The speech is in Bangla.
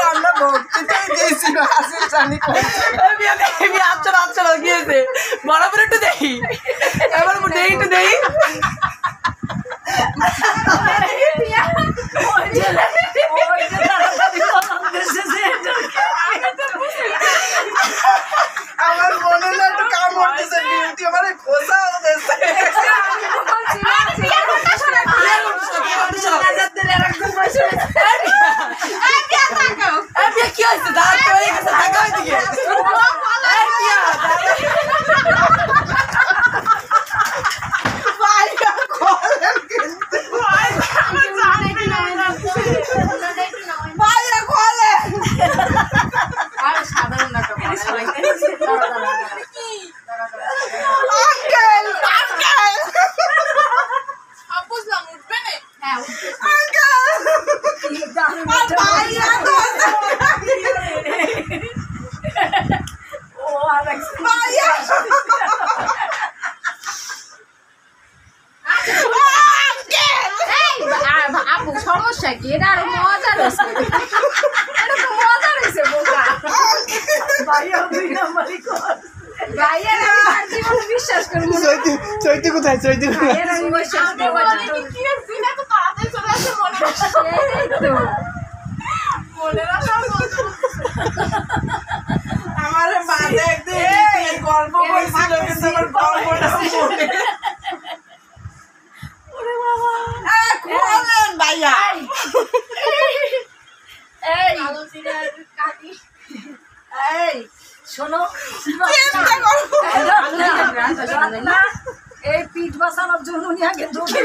আমরা ভক্তিতেই দিয়েছিল হাসির জানি আচ্ছা গিয়েছে বরাবর একটু দেখি এবার দেই একটু দেই আমার মনে না একটু কাম করতেছে বিউটি আমার খোসা হতেছে কি হয়েছে দাঁত হয়ে গেছে টাকা হয়ে গেছে সমস্যা কি এটা আরো মজা রয়েছে এটা তো মজা রয়েছে বোকা ভাইয়া দুই নাম্বারই কর ভাইয়া আমি জীবনে বিশ্বাস করি চৈতি কোথায় চৈতি ভাইয়া আমি বিশ্বাস করি কি আর দিনা তো তাড়াতাড়ি চলে আসে মনে রাখা আমার বাদে একদিন এই গল্প বলছিল কিন্তু আমার গল্পটা মনে ওরে বাবা খোলেন ভাইয়া এই আলো সিরা কাটি এই শোনো এই পিঠ বাঁচানোর জন্য উনি আগে দৌড়ে